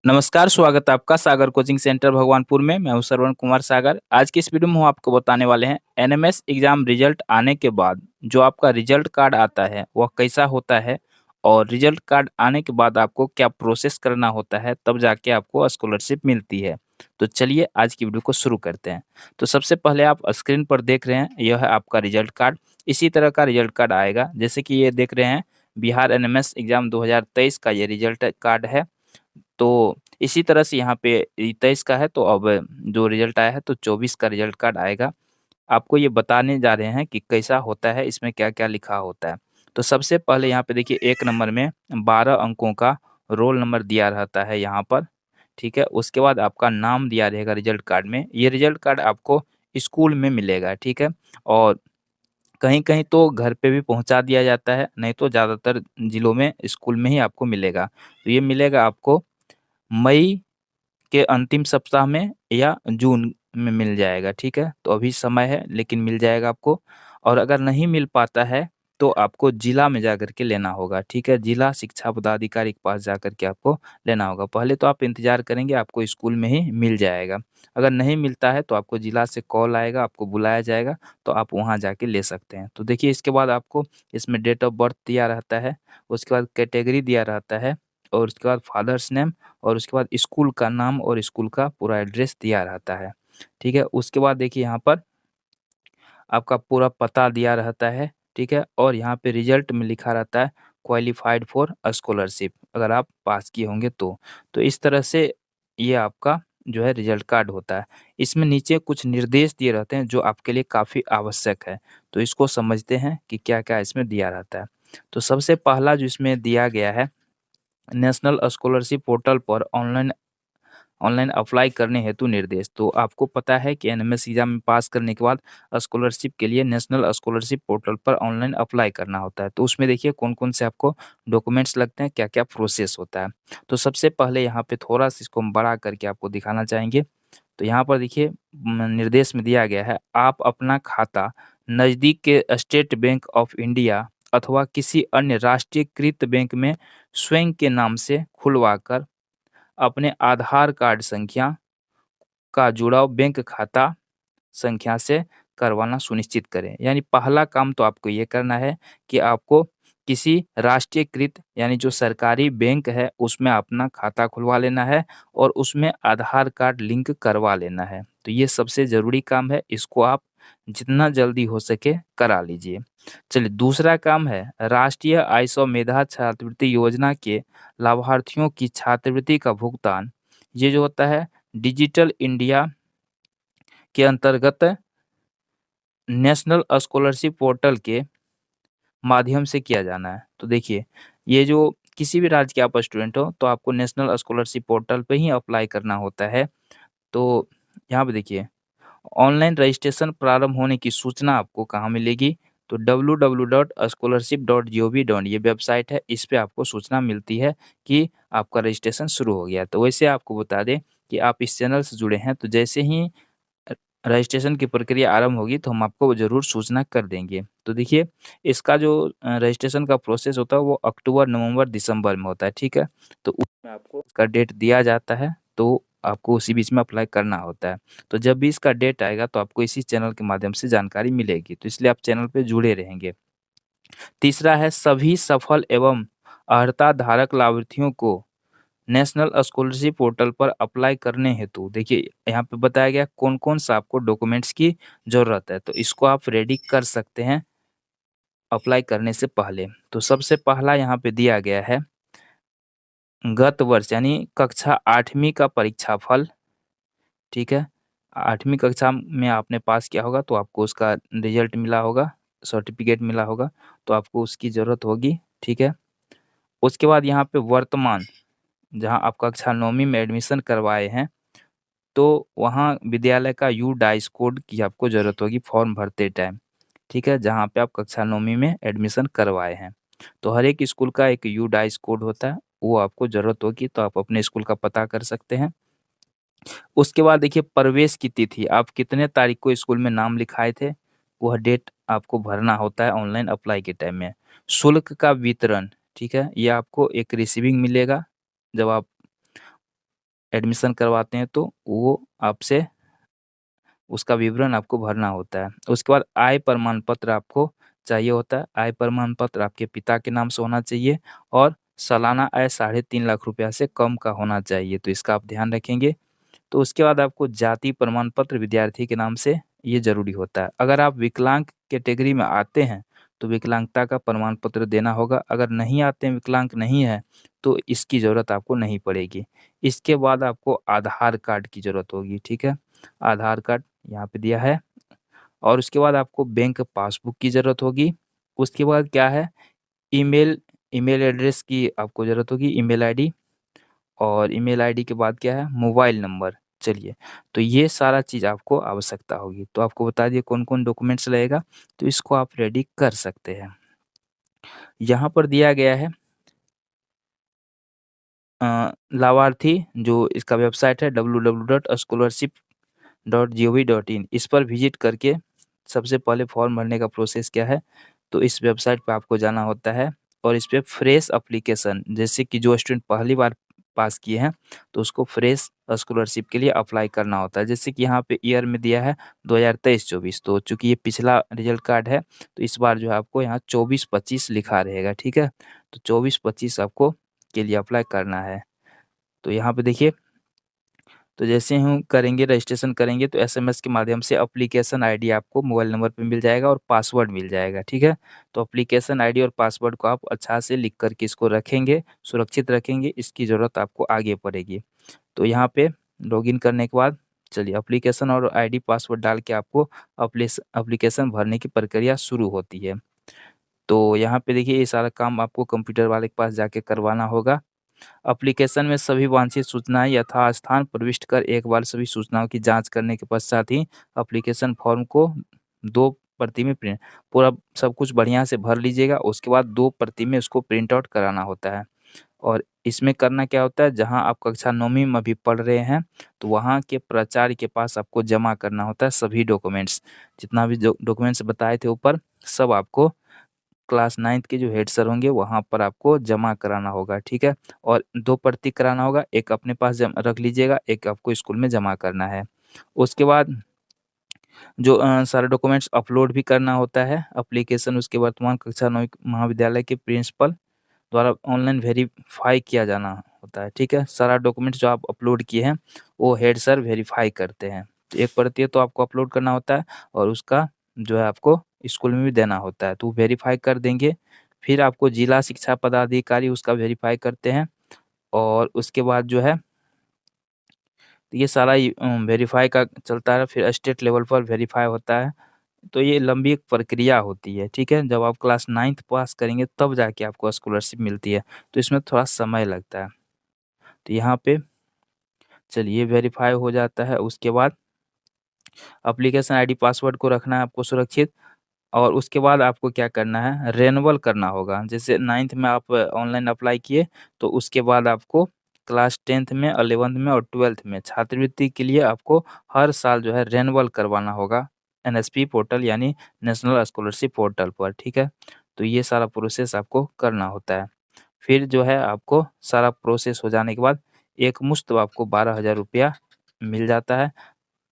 नमस्कार, स्वागत है आपका सागर कोचिंग सेंटर भगवानपुर में। मैं हूँ श्रवण कुमार सागर। आज की इस वीडियो में हम आपको बताने वाले हैं एनएमएस एग्ज़ाम रिजल्ट आने के बाद जो आपका रिजल्ट कार्ड आता है, वह कैसा होता है और रिजल्ट कार्ड आने के बाद आपको क्या प्रोसेस करना होता है, तब जाके आपको स्कॉलरशिप मिलती है। तो चलिए आज की वीडियो को शुरू करते हैं। तो सबसे पहले आप स्क्रीन पर देख रहे हैं, यह है आपका रिजल्ट कार्ड। इसी तरह का रिजल्ट कार्ड आएगा, जैसे कि ये देख रहे हैं बिहार एनएमएस एग्ज़ाम 2023 का ये रिजल्ट कार्ड है। तो इसी तरह से यहाँ पे 23 का है, तो अब जो रिज़ल्ट आया है तो 24 का रिज़ल्ट कार्ड आएगा। आपको ये बताने जा रहे हैं कि कैसा होता है, इसमें क्या-क्या लिखा होता है। तो सबसे पहले यहाँ पे देखिए 1 नंबर में 12 अंकों का रोल नंबर दिया रहता है यहाँ पर, ठीक है? उसके बाद आपका नाम दिया रहेगा रिज़ल्ट कार्ड में। ये रिज़ल्ट कार्ड आपको स्कूल में मिलेगा, ठीक है? और कहीं-कहीं तो घर पे भी पहुँचा दिया जाता है, नहीं तो ज़्यादातर जिलों में स्कूल में ही आपको मिलेगा। तो ये मिलेगा आपको मई के अंतिम सप्ताह में या जून में मिल जाएगा, ठीक है? तो अभी समय है लेकिन मिल जाएगा आपको। और अगर नहीं मिल पाता है तो आपको जिला में जाकर के लेना होगा, ठीक है? जिला शिक्षा पदाधिकारी के पास जाकर के आपको लेना होगा। पहले तो आप इंतज़ार करेंगे, आपको स्कूल में ही मिल जाएगा। अगर नहीं मिलता है तो आपको जिला से कॉल आएगा, आपको बुलाया जाएगा, तो आप वहाँ जाके ले सकते हैं। तो देखिए इसके बाद आपको इसमें डेट ऑफ बर्थ दिया रहता है, उसके बाद कैटेगरी दिया रहता है और उसके बाद फादर्स नेम और उसके बाद स्कूल का नाम और स्कूल का पूरा एड्रेस दिया रहता है, ठीक है? उसके बाद देखिए यहाँ पर आपका पूरा पता दिया रहता है, ठीक है? और यहाँ पे रिज़ल्ट में लिखा रहता है क्वालिफाइड फॉर स्कॉलरशिप अगर आप पास किए होंगे तो। तो इस तरह से ये आपका जो है रिज़ल्ट कार्ड होता है। इसमें नीचे कुछ निर्देश दिए रहते हैं जो आपके लिए काफ़ी आवश्यक है। तो इसको समझते हैं कि क्या-क्या इसमें दिया रहता है। तो सबसे पहला जो इसमें दिया गया है नेशनल स्कॉलरशिप पोर्टल पर ऑनलाइन ऑनलाइन अप्लाई करने हेतु निर्देश। तो आपको पता है कि एनएमएस एग्ज़ाम में पास करने के बाद स्कॉलरशिप के लिए नेशनल स्कॉलरशिप पोर्टल पर ऑनलाइन अप्लाई करना होता है। तो उसमें देखिए कौन-कौन से आपको डॉक्यूमेंट्स लगते हैं, क्या-क्या प्रोसेस होता है। तो सबसे पहले यहाँ पे थोड़ा-सा इसको हम बड़ा करके आपको दिखाना चाहेंगे। तो यहाँ पर देखिए निर्देश में दिया गया है, आप अपना खाता नज़दीक के स्टेट बैंक ऑफ इंडिया अथवा किसी अन्य राष्ट्रीयकृत बैंक में स्वयं के नाम से खुलवाकर अपने आधार कार्ड संख्या का जुड़ाव बैंक खाता संख्या से करवाना सुनिश्चित करें। यानी पहला काम तो आपको ये करना है कि आपको किसी राष्ट्रीयकृत यानी जो सरकारी बैंक है उसमें अपना खाता खुलवा लेना है और उसमें आधार कार्ड लिंक करवा लेना है। तो ये सबसे ज़रूरी काम है, इसको आप जितना जल्दी हो सके करा लीजिए। चलिए दूसरा काम है राष्ट्रीय आयसो मेधा छात्रवृत्ति योजना के लाभार्थियों की छात्रवृत्ति का भुगतान, ये जो होता है डिजिटल इंडिया के अंतर्गत नेशनल स्कॉलरशिप पोर्टल के माध्यम से किया जाना है। तो देखिए, ये जो किसी भी राज्य के आप स्टूडेंट हो, तो आपको नेशनल स्कॉलरशिप पोर्टल पे ही अप्लाई करना होता है। तो यहाँ पे देखिए, ऑनलाइन रजिस्ट्रेशन प्रारंभ होने की सूचना आपको कहाँ मिलेगी? तो www.scholarship.gov. ये वेबसाइट है, इस पे आपको सूचना मिलती है कि आपका रजिस्ट्रेशन शुरू हो गया है। तो वैसे आपको बता दें कि आप इस चैनल से जुड़े हैं, तो जैसे ही अ, रजिस्ट्रेशन की प्रक्रिया आरंभ होगी तो हम आपको ज़रूर सूचना कर देंगे। तो देखिए इसका जो रजिस्ट्रेशन का प्रोसेस होता है वो अक्टूबर, नवंबर, दिसंबर में होता है, ठीक है? तो उसमें आपको इसका डेट दिया जाता है, तो आपको उसी बीच में अप्लाई करना होता है। तो जब भी इसका डेट आएगा तो आपको इसी चैनल के माध्यम से जानकारी मिलेगी, तो इसलिए आप चैनल पे जुड़े रहेंगे। तीसरा है सभी सफल एवं अर्हता धारक लाभार्थियों को नेशनल स्कॉलरशिप पोर्टल पर अप्लाई करने हेतु देखिए यहाँ पे बताया गया कौन-कौन सा आपको डॉक्यूमेंट्स की ज़रूरत है, तो इसको आप रेडी कर सकते हैं अप्लाई करने से पहले। तो सबसे पहला यहाँ पे दिया गया है गत वर्ष यानी कक्षा 8वीं का परीक्षाफल, ठीक है? 8वीं कक्षा में आपने पास किया होगा तो आपको उसका रिज़ल्ट मिला होगा, सर्टिफ़िकेट मिला होगा, तो आपको उसकी ज़रूरत होगी, ठीक है? उसके बाद यहाँ पे वर्तमान जहाँ आप कक्षा 9वीं में एडमिशन करवाए हैं तो वहाँ विद्यालय का यूडाइस कोड की आपको ज़रूरत होगी फॉर्म भरते टाइम, ठीक है? जहाँ पे आप कक्षा 9वीं में एडमिशन करवाए हैं। तो हर एक स्कूल का एक यूडाइस कोड होता है, वो आपको ज़रूरत होगी तो आप अपने स्कूल का पता कर सकते हैं। उसके बाद देखिए प्रवेश की तिथि, आप कितने तारीख को स्कूल में नाम लिखाए थे, वह डेट आपको भरना होता है ऑनलाइन अप्लाई के टाइम में। शुल्क का वितरण, ठीक है? ये आपको एक रिसीविंग मिलेगा जब आप एडमिशन करवाते हैं तो वो आपसे उसका विवरण आपको भरना होता है। उसके बाद आय प्रमाण पत्र आपको चाहिए होता है। आय प्रमाण पत्र आपके पिता के नाम से होना चाहिए और सालाना आय 3.5 लाख रुपया से कम का होना चाहिए, तो इसका आप ध्यान रखेंगे। तो उसके बाद आपको जाति प्रमाण पत्र विद्यार्थी के नाम से ये ज़रूरी होता है। अगर आप विकलांग कैटेगरी में आते हैं, तो विकलांगता का प्रमाण पत्र देना होगा। अगर नहीं आते हैं, विकलांग नहीं है, तो इसकी ज़रूरत आपको नहीं पड़ेगी। इसके बाद आपको आधार कार्ड की ज़रूरत होगी, ठीक है? आधार कार्ड यहाँ पे दिया है और उसके बाद आपको बैंक पासबुक की ज़रूरत होगी। उसके बाद क्या है, ईमेल ईमेल एड्रेस की आपको ज़रूरत होगी, ईमेल आईडी और ईमेल आईडी के बाद क्या है, मोबाइल नंबर। चलिए, तो ये सारा चीज़ आपको आवश्यकता होगी। तो आपको बता दिए कौन-कौन डॉक्यूमेंट्स लगेगा, तो इसको आप रेडी कर सकते हैं। यहाँ पर दिया गया है लाभार्थी जो इसका वेबसाइट है www.scholarship.gov.in, इस पर विज़िट करके सबसे पहले फॉर्म भरने का प्रोसेस क्या है, तो इस वेबसाइट पे आपको जाना होता है और इस पे फ्रेश एप्लीकेशन, जैसे कि जो स्टूडेंट पहली बार पास किए हैं, तो उसको फ्रेश स्कॉलरशिप के लिए अप्लाई करना होता है। जैसे कि यहाँ पे ईयर में दिया है 2023-24, तो चूँकि ये पिछला रिज़ल्ट कार्ड है, तो इस बार जो है आपको यहाँ 24-25 लिखा रहेगा, ठीक है? तो 24-25 आपको के लिए अप्लाई करना है। तो यहाँ पे देखिए, तो जैसे हम करेंगे रजिस्ट्रेशन करेंगे तो एसएमएस के माध्यम से एप्लीकेशन आईडी आपको मोबाइल नंबर पे मिल जाएगा और पासवर्ड मिल जाएगा, ठीक है? तो एप्लीकेशन आईडी और पासवर्ड को आप अच्छा से लिख कर के इसको रखेंगे, सुरक्षित रखेंगे, इसकी ज़रूरत आपको आगे पड़ेगी। तो यहाँ पे लॉगिन करने के बाद चलिए एप्लीकेशन और आईडी पासवर्ड डाल के आपको एप्लीकेशन भरने की प्रक्रिया शुरू होती है। तो यहाँ पे देखिए ये सारा काम आपको कंप्यूटर वाले के पास जाके करवाना होगा। एप्लीकेशन में सभी वांछित सूचनाएँ यथास्थान प्रविष्ट कर एक बार सभी सूचनाओं की जाँच करने के पश्चात ही एप्लीकेशन फॉर्म को 2 प्रति में प्रिंट पूरा सब कुछ बढ़िया से भर लीजिएगा, उसके बाद 2 प्रति में उसको प्रिंट आउट कराना होता है। और इसमें करना क्या होता है, जहाँ आप कक्षा 9वीं में अभी पढ़ रहे हैं, तो वहाँ के प्राचार्य के पास आपको जमा करना होता है सभी डॉक्यूमेंट्स। जितना भी जो डॉक्यूमेंट्स बताए थे ऊपर, सब आपको क्लास 9th के जो हेड सर होंगे वहाँ पर आपको जमा कराना होगा, ठीक है? और 2 प्रति कराना होगा, एक अपने पास रख लीजिएगा, एक आपको स्कूल में जमा करना है। उसके बाद जो सारे डॉक्यूमेंट्स अपलोड भी करना होता है, एप्लीकेशन उसके वर्तमान कक्षा 9वीं महाविद्यालय के प्रिंसिपल द्वारा ऑनलाइन वेरीफ़ाई किया जाना होता है, ठीक है? सारा डॉक्यूमेंट्स जो आप अपलोड किए हैं, वो हेड सर वेरीफ़ाई करते हैं। तो 1 प्रति तो आपको अपलोड करना होता है और उसका जो है आपको स्कूल में भी देना होता है, तो वो वेरीफ़ाई कर देंगे। फिर आपको जिला शिक्षा पदाधिकारी उसका वेरीफ़ाई करते हैं और उसके बाद जो है तो ये सारा वेरीफ़ाई का चलता है, फिर स्टेट लेवल पर वेरीफ़ाई होता है। तो ये लंबी एक प्रक्रिया होती है, ठीक है? जब आप क्लास 9th पास करेंगे तब जाके आपको स्कॉलरशिप मिलती है, तो इसमें थोड़ा समय लगता है। तो यहाँ पे चलिए वेरीफ़ाई हो जाता है, उसके बाद एप्लीकेशन आईडी पासवर्ड को रखना है आपको सुरक्षित और उसके बाद आपको क्या करना है, रिन्यूअल करना होगा। जैसे 9th में आप ऑनलाइन अप्लाई किए, तो उसके बाद आपको क्लास 10th में, 11th में और 12th में छात्रवृत्ति के लिए आपको हर साल जो है रिन्यूअल करवाना होगा एनएसपी पोर्टल यानी नेशनल स्कॉलरशिप पोर्टल पर, ठीक है? तो ये सारा प्रोसेस आपको करना होता है। फिर जो है आपको सारा प्रोसेस हो जाने के बाद एकमुश्त आपको 12,000 रुपया मिल जाता है।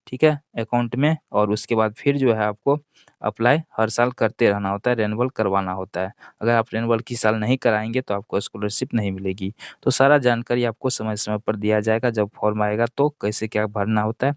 ठीक है? अकाउंट में और उसके बाद फिर जो है आपको अप्लाई हर साल करते रहना होता है, रिन्यूअल करवाना होता है। अगर आप रिन्यूअल किसी साल नहीं कराएँगे तो आपको स्कॉलरशिप नहीं मिलेगी। तो सारा जानकारी आपको समय-समय पर दिया जाएगा, जब फॉर्म आएगा तो कैसे क्या भरना होता है,